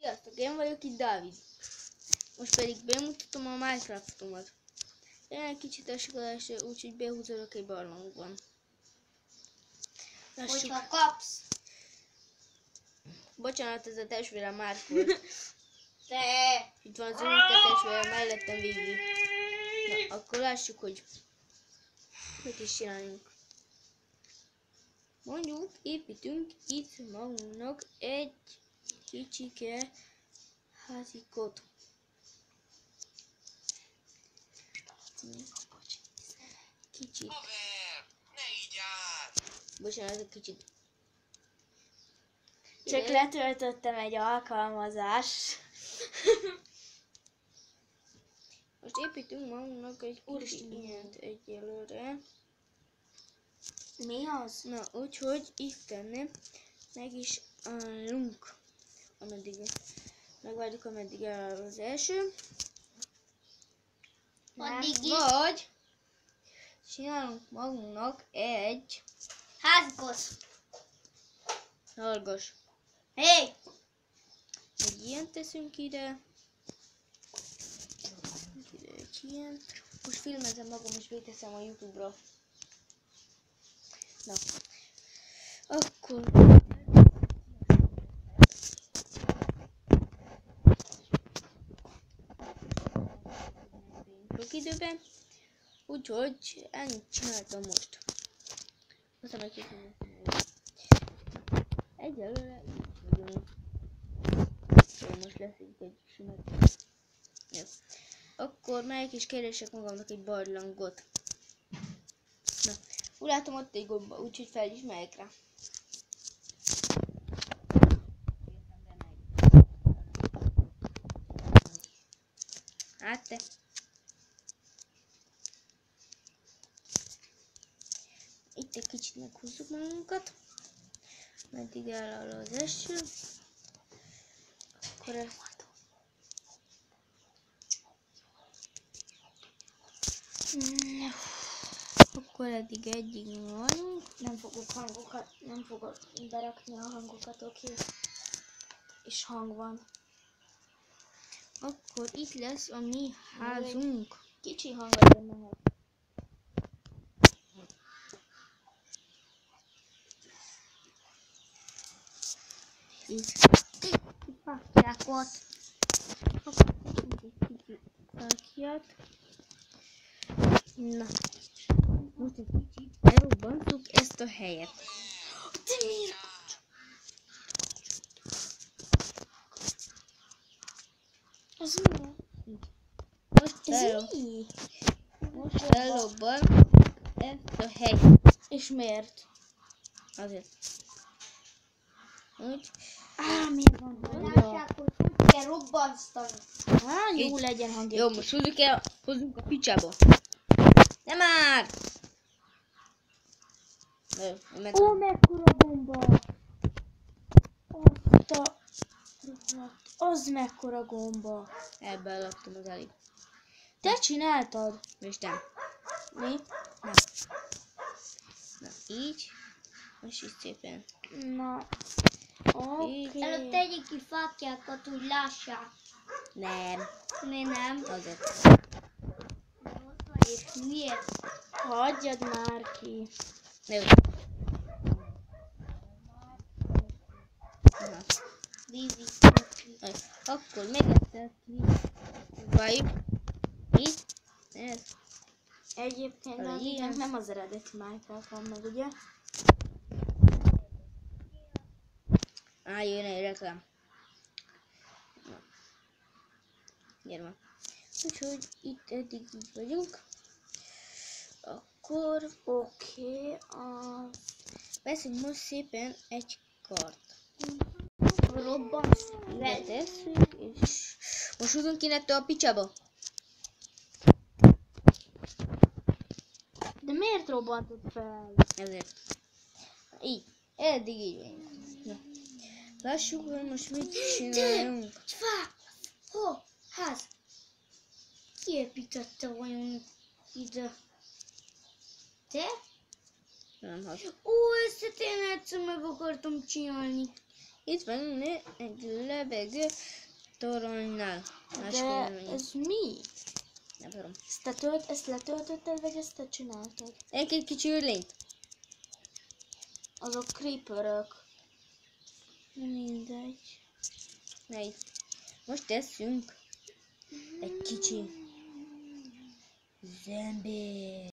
Sziasztok, én vagyok itt Dávid. Most pedig bemutatom a Minecraftomat. Én egy kicsit esik az eső, úgyhogy behúzolok egy barlangban. Hogyha kapsz. Bocsánat, ez a testvérem Márk volt. Te! Itt van az unoka testvérem mellettem végig. Na, akkor lássuk, hogy mit is csináljunk. Mondjuk építünk itt magunknak egy kicsike házikot. Kicsit. Bocsánat, egy kicsit. Csak letöltöttem egy alkalmazást. Most építünk magunknak egy kicsit ilyent egyelőre. Mi az? Na, úgyhogy ittenne meg is állunk. Ameddig megvárjuk, ameddig eláll az első. Addig is. Vagy csinálunk magunknak egy Házikot. hallgass. Hé! Egy ilyen teszünk ide. Ide egy ilyen. Most filmezem magam és beteszem a YouTube-ra. Na. Akkor sok időben. Úgyhogy ennyit csináltam most. Aztán meg egyelőre így vagyunk. Most lesz egy sima. Jó. Akkor melyik is keresek magamnak egy barlangot. Na, úgy látom ott egy gomba, úgyhogy fel is megyek rá. Hát te. Itt egy kicsit meghúzzuk magunkat. Meddig eláll az eső. Akkor ezt... Akkor eddig egyig vagyunk. Nem fogok berakni a hangokat, oké? És hang van. Akkor itt lesz a mi házunk. Kicsi hang legyen mehet. Itt. Fákjákot. Fákját. Na. Most egy kicsit elrobbantjuk ezt a helyet. De miért? Az mi? Most Ez elrobban ezt a helyet. És miért? Azért. Úgy. Miért van? Lássák, hogy kell robbantani. Jó Így. legyen hangja. Jó, most hozzunk a picsába. Nem már! Ó, mekkora gomba! Az mekkora gomba! Ebben laktam az elég. Te csináltad? És nem. Mi? Nem. Na, így. Most így szépen. Na. Oké. Előtt tegyük ki fákjákat, hogy lássák. Nem. Mi nem? Azért. És miért? Hagyjad már ki. Jó. Na. Vivi. Akkor még egyszer ki. Várjuk. Így. Ez. Egyébként Ilyen. Dávidnak nem az eredeti Minecraft van meg, ugye? Jön egy reklám. Na. Gyere. Úgyhogy itt eddig így vagyunk. Akkor Oké, veszünk most szépen egy kart. robbansz. Ide tesszük, és most húzunk innen a picsába. De miért robbantod fel? Ezért. Így. Eddig így vagyunk. Na. Lássuk, hogy most mit csináljunk. Fá! Ho! Ház! Ki építette vajon ide? Te? Nem hasz. Ó, ezt én egyszer meg akartam csinálni. Itt van egy lebegő toronynál. De ez mi? Nem tudom. Ezt letöltötted, vagy ezt te csináltad? Egy kicsi űrlényt. Azok creeperök. Mindegy. Mely? Most teszünk egy kicsi zombie.